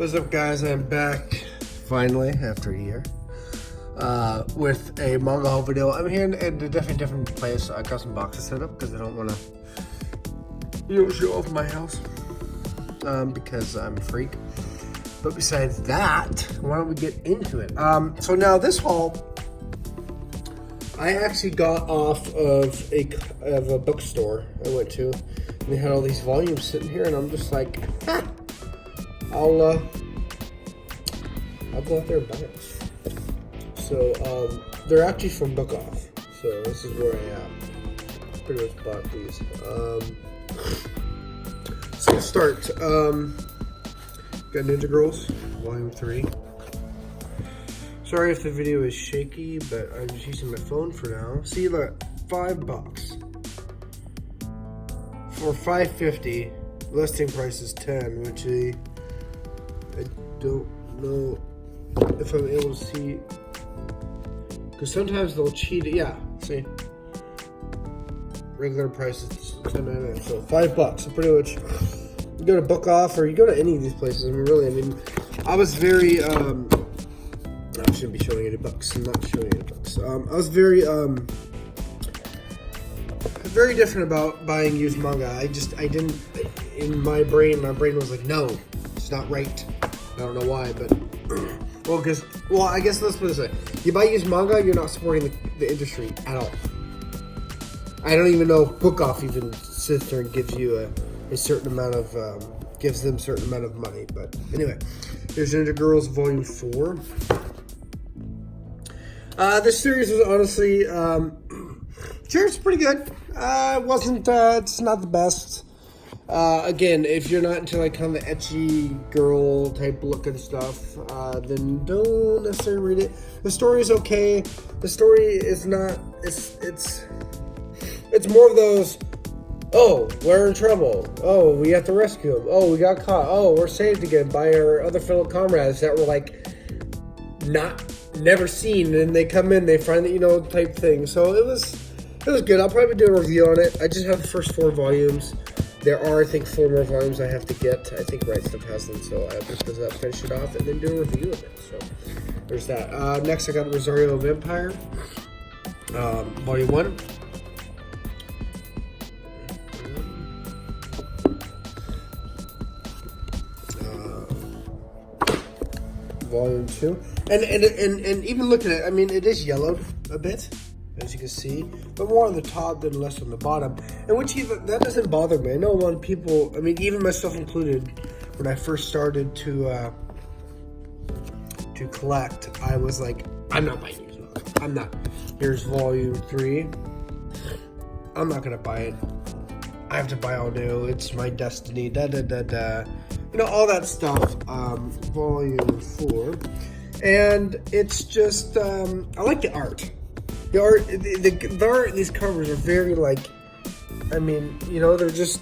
What's up, guys? I'm back finally after a year with a manga haul video. I'm here in a different place. I got some boxes set up because I don't want to show off my house because I'm a freak. But besides that, why don't we get into it? So now this haul, I actually got off of a bookstore I went to. And they had all these volumes sitting here, and I'm just like, I'll go out there and buy it. So they're actually from Book Off. So this is where I pretty much bought these. So let's start. Got Ninja Girls, Volume 3. Sorry if the video is shaky, but I'm just using my phone for now. See, look, $5 for $5.50. Listing price is $10, which I don't know if I'm able to see, because sometimes they'll cheat it. Yeah, see, regular price is $10.99, so $5. So pretty much, you go to Book Off or you go to any of these places. I was very I shouldn't be showing any books. I'm not showing any books. I was very different about buying used manga. I didn't, in my brain was like, no, it's not right. I don't know why, but I guess let's put it this way. You buy used manga, you're not supporting the industry at all. I don't even know if Book Off even sits there and gives you a certain amount of, gives them a certain amount of money. But anyway, here's Ninja Girls Volume 4. This series was honestly, sure, it's pretty good. It's not the best. Again, if you're not into like kind of the ecchi girl type look and stuff, then don't necessarily read it. The story is okay. The story is not, it's more of those, oh, we're in trouble. Oh, we have to rescue him. Oh, we got caught. Oh, we're saved again by our other fellow comrades that were like never seen, and they come in, they find that, type thing. So it was good. I'll probably do a review on it. I just have the first 4 volumes. There are, I think, 4 more volumes I have to get. I think Right Stuff has them, so I have to finish it off and then do a review of it. So there's that. Next, I got Rosario Vampire, Volume 1. Volume 2. And even looking at it, it is yellowed a bit, as you can see, but more on the top than less on the bottom. And that doesn't bother me. I know a lot of people, even myself included, when I first started to collect, I was like, I'm not buying these books. I'm not. Here's Volume 3. I'm not gonna buy it. I have to buy all new. It's my destiny. All that stuff. Volume 4. And it's just, I like the art. The art, the art, these covers are very they're just,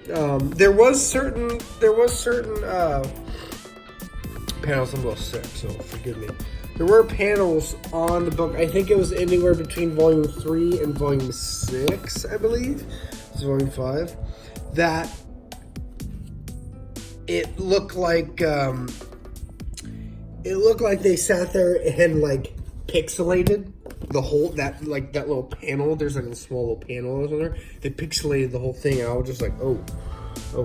there was certain panels. I'm a little sick, so forgive me. There were panels on the book. I think it was anywhere between Volume 3 and Volume 6, I believe. It's Volume 5. That it looked like they sat there and pixelated the whole that little panel. There's a small little panel on there. They pixelated the whole thing, and I was just like, oh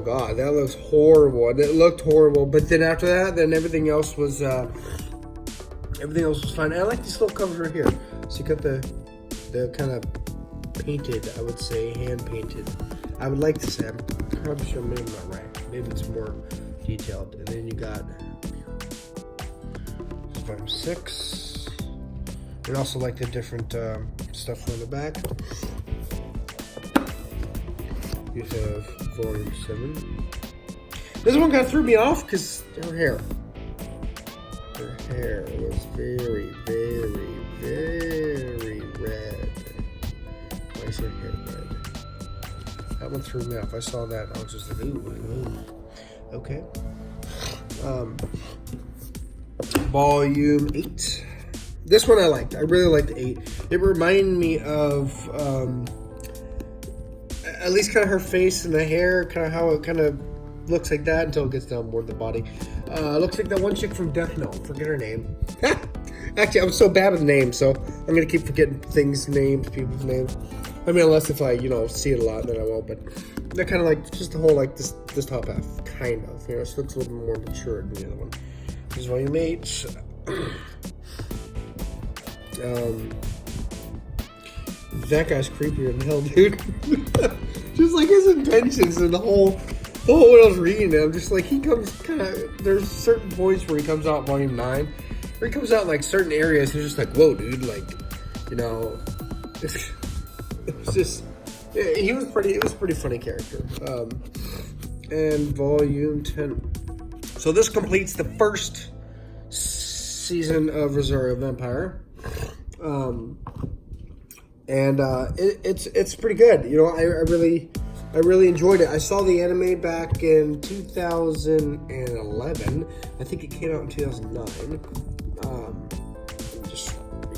god, that looks horrible. And it looked horrible. But then after that, everything else was fine. And I like these little covers right here. So you got the kind of painted, I would say, hand painted. I would like to say, I'm probably sure, maybe I'm not right. Maybe it's more detailed. And then you got Volume 6. And also like the different stuff on the back. You have Volume 7. This one kind of threw me off because her hair was very, very, very red. Why is her hair red? That one threw me off. I saw that. I was just like, ooh. Okay. Volume 8. This one I liked. I really liked 8. It reminded me of at least kind of her face and the hair, kind of how it kind of looks like that until it gets down more to the body. Looks like that one chick from Death Note. Forget her name. Actually, I'm so bad with names, so I'm gonna keep forgetting things, names, people's names. I mean, unless if I, see it a lot, then I won't. But they're kind of like just the whole like this top half, kind of. She looks a little bit more mature than the other one. This is Volume 8. That guy's creepier than hell, dude. Just like his intentions and the whole when I was reading it, I'm just like, he comes kind of. There's certain points where he comes out in Volume 9, where he comes out in like certain areas. And it's just like, whoa, dude, like, it was just. He was pretty. It was a pretty funny character. And Volume 10. So this completes the first season of Rosario Vampire. It's pretty good. I really enjoyed it. I saw the anime back in 2011. I think it came out in 2009. Let me just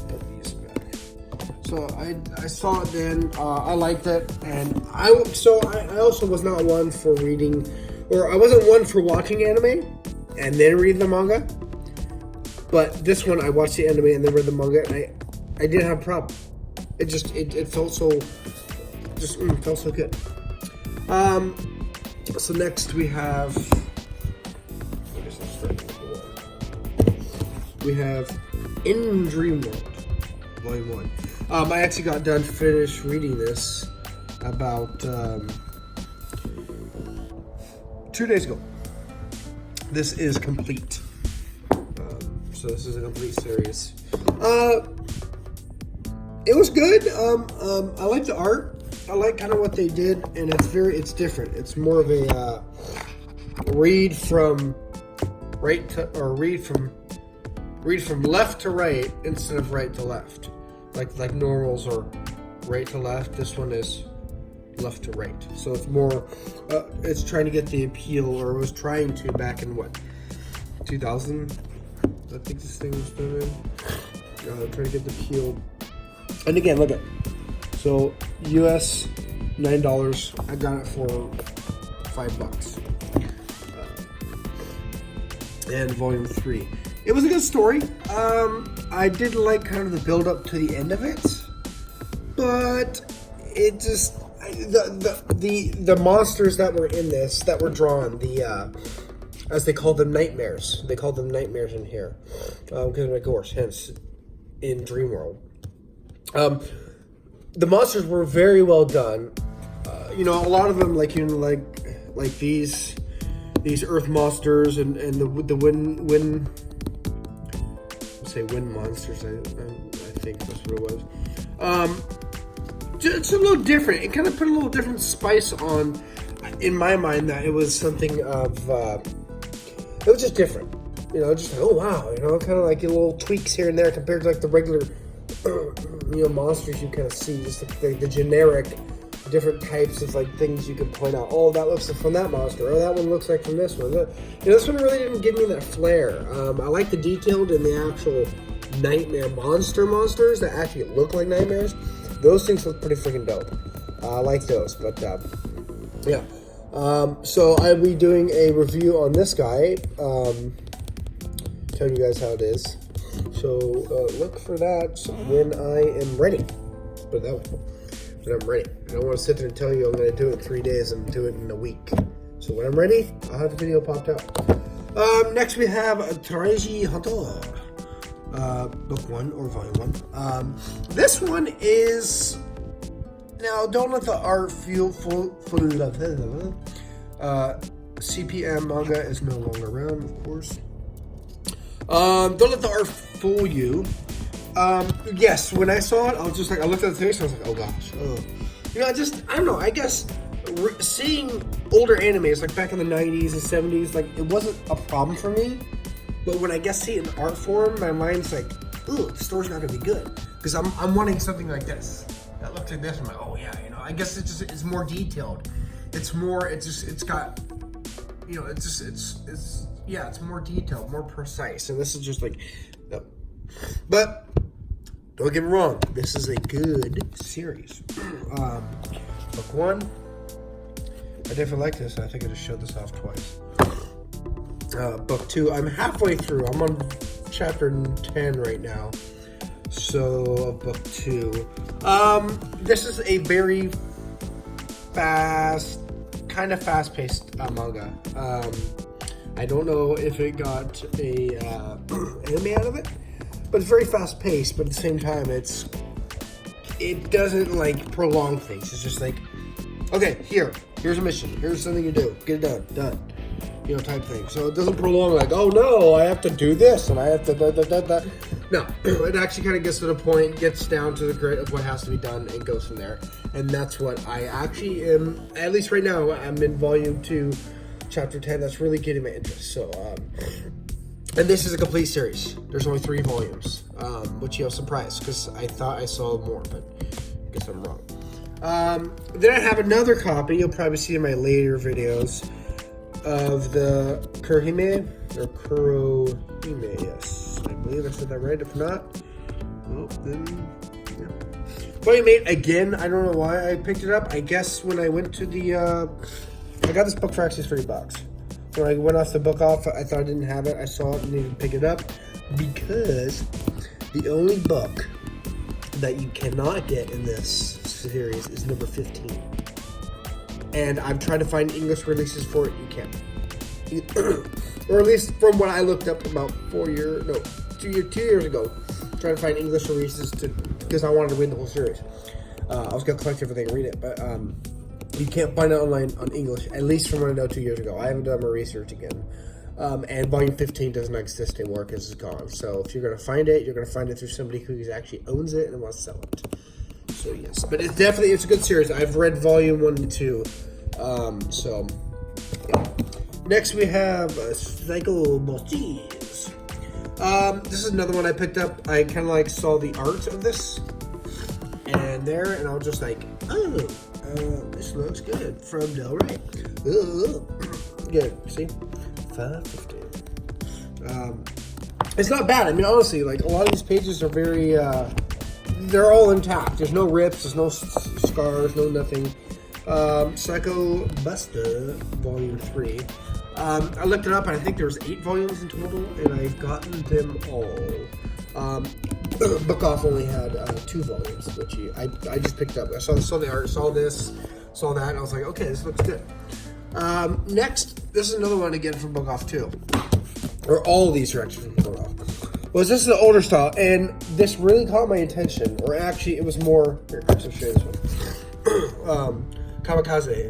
put these back. So I saw it then. I liked it, and I also was not one for reading, or I wasn't one for watching anime and then reading the manga. But this one, I watched the anime and then read the manga, and I didn't have a problem. It felt so felt so good. So next we have In Dream World, Volume 1. I actually got done finished reading this about 2 days ago. This is complete. So this is a complete series. It was good. I like the art. I like kind of what they did, and it's different. It's more of a read from left to right instead of right to left, like normals are right to left. This one is left to right, so it's more. It's trying to get the appeal, or it was trying to back in 2000. I think this thing was done in. Trying to get the appeal. And again, look at. So US $9. I got it for $5. And Volume 3. It was a good story. I did like kind of the build up to the end of it, but it just the monsters that were in this that were drawn, as they call them, nightmares. They called them nightmares in here because of course, hence in Dreamworld. The monsters were very well done. A lot of them, like these earth monsters and the wind. Let's say wind monsters. I think that's what it was. It's a little different. It kind of put a little different spice on, in my mind, that it was something of. It was just different. Just like, oh wow. Kind of like little tweaks here and there compared to like the regular. Monsters you kind of see, just the generic different types of like things you can point out. Oh, that looks like from that monster. Oh, that one looks like from this one. This one really didn't give me that flair. I like the detailed and the actual nightmare monsters that actually look like nightmares. Those things look pretty freaking dope. I like those, but yeah. So I'll be doing a review on this guy. Telling you guys how it is. So look for that when I am ready. Put it that way. When I'm ready. I don't want to sit there and tell you I'm going to do it in 3 days and do it in a week. So when I'm ready, I'll have the video popped out. Next we have Treasure Hunter. Book 1 or Volume 1. This one is... Now, don't let the art feel full. CPM Manga is no longer around, of course. Don't let the art fool you. Yes, when I saw it, I was just like, I looked at the face and I was like, oh gosh. I don't know, I guess seeing older animes, like back in the 90s and 70s, like, it wasn't a problem for me. But when I see it in art form, my mind's like, ooh, the story's not gonna be good. Because I'm wanting something like this. That looks like this, I'm like, oh yeah, I guess it's more detailed. It's more, it's got, it's more detailed, more precise. And this is just like, no. But don't get me wrong, this is a good series. Book 1. I definitely like this. I think I just showed this off twice. Book 2. I'm halfway through. I'm on chapter 10 right now. So, book 2. This is a very kind of fast-paced manga. I don't know if it got a anime out of it, but it's very fast-paced. But at the same time, it doesn't like prolong things. It's just like, okay, here's a mission. Here's something you do. Get it done. You know, type thing. So it doesn't prolong like, oh no, I have to do this and I have to No, it actually kind of gets to the point, gets down to the grit of what has to be done, and goes from there. And that's what I actually am. At least right now, I'm in volume 2. Chapter 10, that's really getting my interest. So, and this is a complete series. There's only 3 volumes, which I'm surprised because I thought I saw more, but I guess I'm wrong. Then I have another copy. You'll probably see in my later videos of the Kurohime or Kurohime. Yes, I believe I said that right. If not, well, then yeah. Volume 8 again. I don't know why I picked it up. I guess when I went to the I got this book for actually $30. When I went off the book off, I thought I didn't have it. I saw it and needed to pick it up because the only book that you cannot get in this series is number 15. And I've tried to find English releases for it. You can't. Or at least from what I looked up about 2 years ago. Trying to find English releases because I wanted to read the whole series. I was going to collect everything and read it, but you can't find it online on English, at least from what I know 2 years ago. I haven't done my research again. And volume 15 does not exist anymore because it's gone. So if you're going to find it, you're going to find it through somebody who actually owns it and wants to sell it. So yes, but it's a good series. I've read volume 1 and 2. So yeah. Next we have Psycho Baltis. This is another one I picked up. I kind of like saw the art of this and I was just like, oh, this looks good from Del Rey. Good, see? $5.50. It's not bad. I mean, honestly, like a lot of these pages are very, they're all intact. There's no rips, there's no scars, no nothing. Psycho Buster, Volume 3. I looked it up, and I think there's 8 volumes in total, and I've gotten them all. Book Off only had 2 volumes, which I just picked up. I saw the art, saw this, saw that, and I was like, okay, this looks good. Next, this is another one again from Book Off too. Or all of these are actually from Book Off. This is the older style, and this really caught my attention. Or actually, it was more. Here, I'll show you this one. Kamikaze.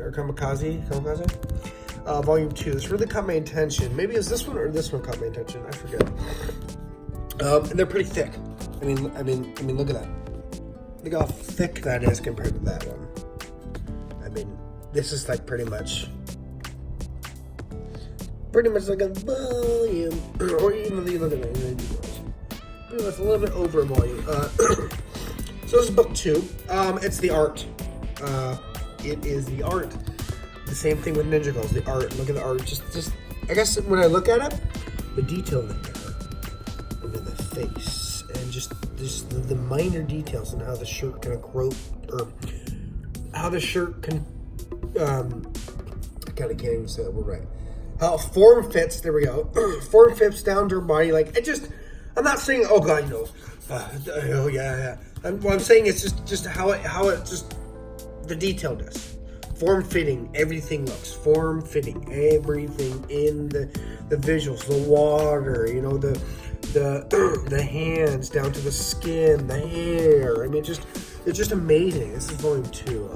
Volume 2. This really caught my attention. Maybe it's this one or this one caught my attention. I forget. And they're pretty thick. I mean, look at that. Look how thick that is compared to that one. I mean, this is like pretty much like a volume, or even the other way. Pretty much a little bit over a volume. So this is book 2. It's the art. It is the art. The same thing with Ninja Girls. The art. Look at the art. Just. I guess when I look at it, the detail in the hair, and in the face, and just the minor details and how the shirt can grow, or how the shirt can. I kind of can't even say that word right. How form fits. There we go. Form fits down to her body. Like it just. I'm not saying. Oh God, oh yeah. What I'm saying is just how it just the detail does. Form fitting, everything looks form fitting. Everything in the visuals, the water, the hands down to the skin, the hair. I mean, it's just amazing. This is volume 2,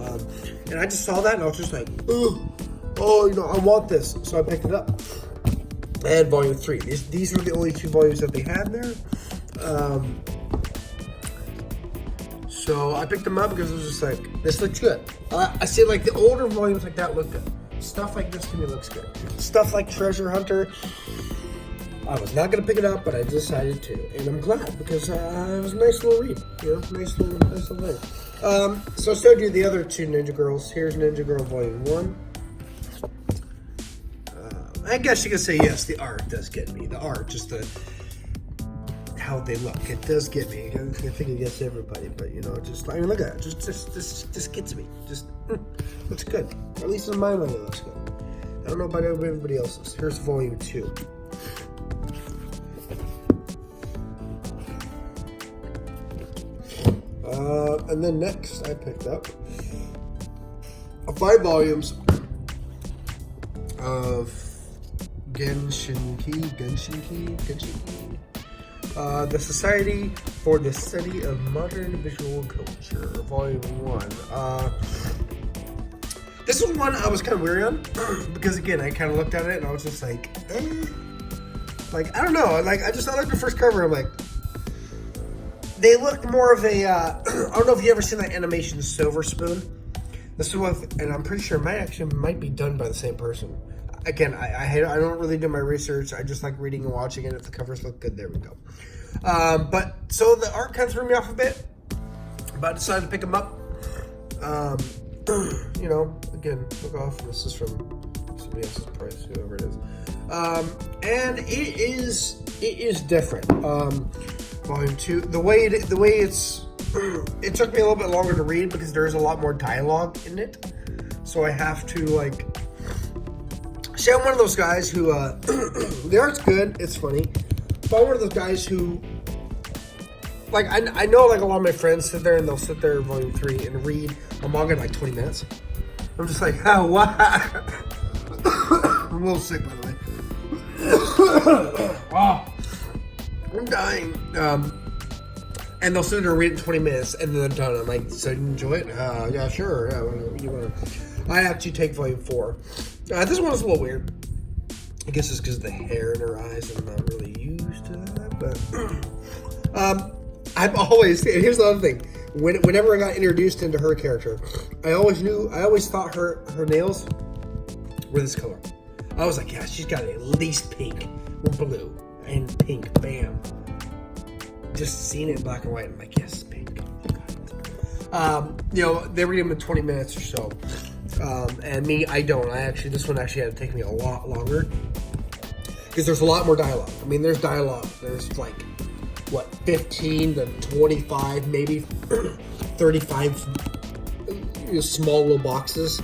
and I just saw that and I was just like, I want this, so I picked it up. And volume 3. These were the only 2 volumes that they had there. So I picked them up because it was just like, this looks good. I see like the older volumes like that look good. Stuff like this to me looks good. Stuff like Treasure Hunter, I was not going to pick it up, but I decided to. And I'm glad because it was a nice little read. Nice little thing. So I showed you the other 2 Ninja Girls. Here's Ninja Girl Volume 1. I guess you could say yes, the art does get me. The art, just how they look. It does get me. I think it gets everybody, but you know, just I mean, look at it. Just gets me. Just looks good. Or at least in my mind, it looks good. I don't know about everybody else's. Here's volume 2. And then next, I picked up 5 volumes of Genshinki, The Society for the Study of Modern Visual Culture, Volume 1. This was one I was kind of weary on, because again, I kind of looked at it and I was just like, like, I don't know, like, I like the first cover, I'm like, they look more of a, I don't know if you ever seen that animation Silver Spoon. This is one, and I'm pretty sure it might be done by the same person. Again, I don't really do my research. I just like reading and watching it. If the covers look good, there we go. But so the art kind of threw me off a bit, but I decided to pick them up. You know, again, look off. This is from somebody else's price, whoever it is. And it is different. Volume 2, the way it's, it took me a little bit longer to read because there is a lot more dialogue in it. So I have to like. See, I'm one of those guys who, the art's good, it's funny, but I'm one of those guys who, like, I know, like, a lot of my friends sit there and they'll sit there in volume 3 and read a manga in, like, 20 minutes. I'm just like, oh, wow. I'm a little sick, by the way. Oh, I'm dying. And they'll sit there and read it in 20 minutes, and then they're done. I'm like, so you enjoy it? Yeah, sure. Yeah, you want to. I actually take volume 4. This one is a little weird. I guess it's because of the hair in her eyes, and I'm not really used to that. But I've always, here's the other thing. Whenever I got introduced into her character, I always thought her nails were this color. I was like, yeah, she's got at least pink or blue, and pink, bam. Just seeing it in black and white, I'm like, yes, pink. You know, they read them in 20 minutes or so. And me, I don't. This one actually had to take me a lot longer because there's a lot more dialogue. I mean, there's dialogue. There's like, what, 15 to 25, maybe 35 small little boxes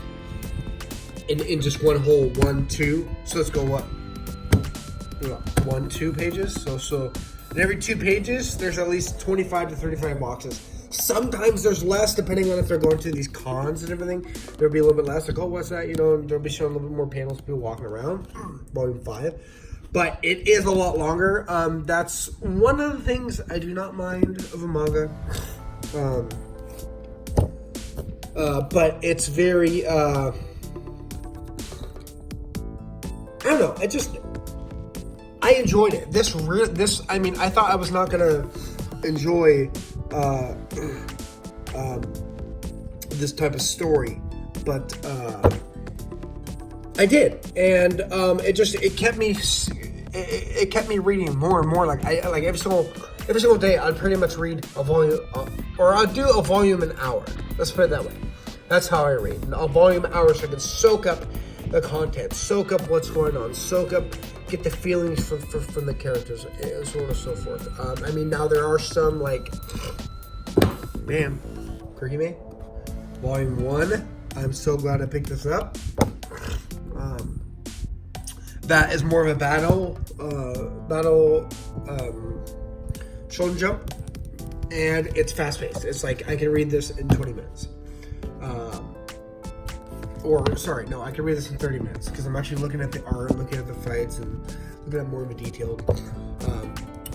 in just one whole 1-2. So let's go, what? 1-2 pages. So in every 2 pages, there's at least 25 to 35 boxes. Sometimes there's less, depending on if they're going to these cons and everything. There'll be a little bit less. Like, oh, what's that? You know, they'll be showing a little bit more panels, people walking around. Volume 5. But it is a lot longer. That's one of the things I do not mind of a manga. But it's very, I don't know. I enjoyed it. I mean, I thought I was not gonna enjoy this type of story, but I did, and it kept me reading more and more. Like every single day, I'd pretty much read a volume, or I'd do a volume an hour. Let's put it that way. That's how I read. A volume an hour, so I can soak up the content, soak up what's going on, get the feelings from the characters, and so on and so forth. I mean, now there are some, like, man, Kurihime, Volume 1, I'm so glad I picked this up. That is more of a battle shonen jump, and it's fast-paced. It's like, I can read this in 20 minutes. I can read this in 30 minutes because I'm actually looking at the art, looking at the fights, and looking at more of a detailed.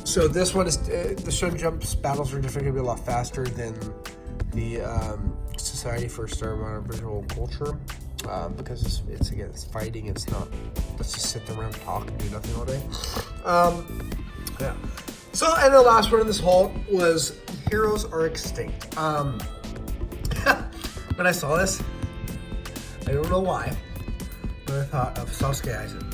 So this one is the Shonen Jump's battles are definitely going to be a lot faster than the Society for Study of Visual Culture because it's fighting. It's not. Let's just sit around and talk and do nothing all day. Yeah. So, and the last one in this haul was Heroes Are Extinct. When I saw this, I don't know why, but I thought of Sasuke Aizen.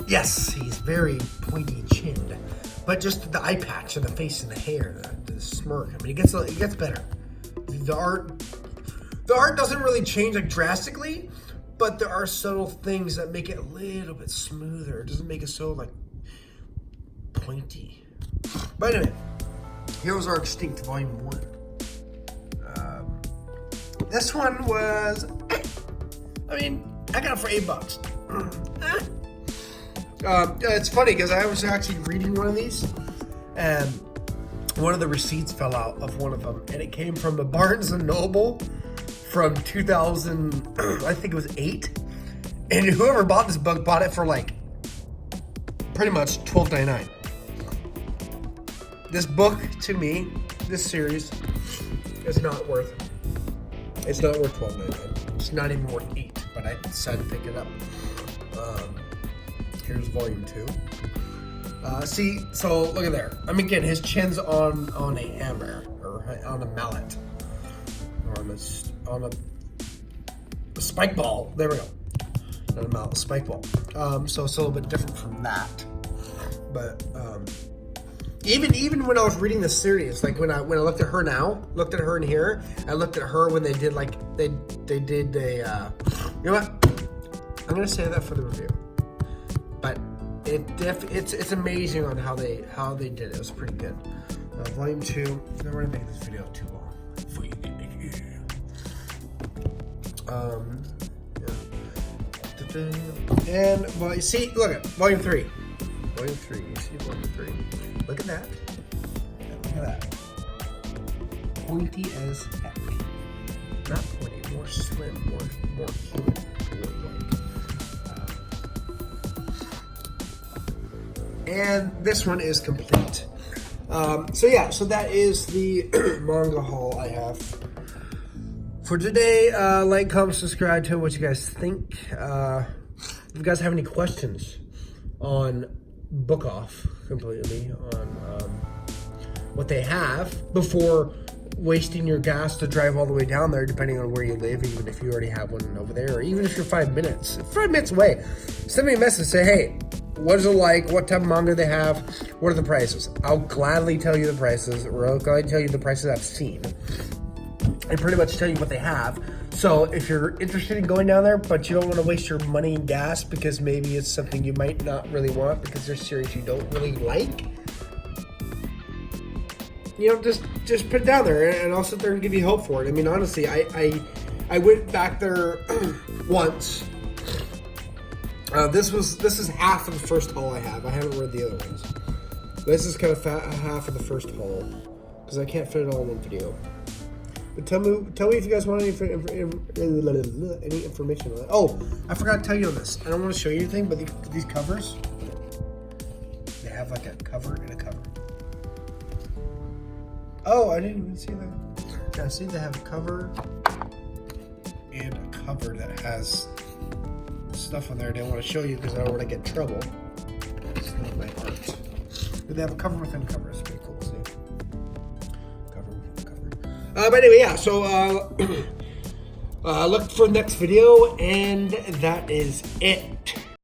Yes, he's very pointy-chinned, but just the eye patch and the face and the hair, the smirk. I mean, it gets better. The art doesn't really change like drastically, but there are subtle things that make it a little bit smoother. It doesn't make it so like pointy. But anyway, Heroes Are Extinct, Volume 1. This one was, I mean, I got it for $8. It's funny because I was actually reading one of these, and one of the receipts fell out of one of them, and it came from the Barnes & Noble from 2000, I think it was 8, and whoever bought this book bought it for like pretty much $12.99. This book, to me, this series, is not worth $12.99. It's not even worth $8, but I decided to pick it up. Here's volume 2. See, so look at there. I mean, again, his chin's on a hammer or on a mallet, or on a spike ball. There we go. Not a mallet, spike ball. So it's a little bit different from that. But even when I was reading this series, like when I looked at her now, looked at her in here, I looked at her when they did like they did a you know what? I'm gonna say that for the review. But it's amazing on how they did it. It was pretty good. Volume 2. I'm not gonna make this video too long for you. Yeah. And well, you see, look at Volume 3. Volume 3. You see Volume 3. Look at that. Look at that. Pointy as heck. Not pointy, more slim, more human. And this one is complete. So that is the manga haul I have for today. Like, comment, subscribe, tell me what you guys think. If you guys have any questions on Book Off completely, on what they have before wasting your gas to drive all the way down there, depending on where you live, even if you already have one over there, or even if you're 5 minutes away, send me a message, say, hey, what is it like? What type of manga they have? What are the prices? I'll gladly tell you the prices, or I'll gladly tell you the prices I've seen, and pretty much tell you what they have. So if you're interested in going down there, but you don't want to waste your money in gas because maybe it's something you might not really want because there's series you don't really like, you know, just put it down there, and I'll sit there and give you hope for it. I mean, honestly, I went back there once. This is half of the first haul I have. I haven't read the other ones. This is kind of half of the first haul because I can't fit it all in one video. But tell me if you guys want any information on that. Oh, I forgot to tell you on this. I don't want to show you anything, but these covers, they have like a cover and a cover. Oh, I didn't even see that. Yeah, see, they have a cover and a cover that has stuff on there I didn't want to show you because I don't want to get in trouble. It's not my art. But they have a cover within a cover. It's pretty cool. See? Cover within a cover. But anyway, yeah. So look for the next video, and that is it.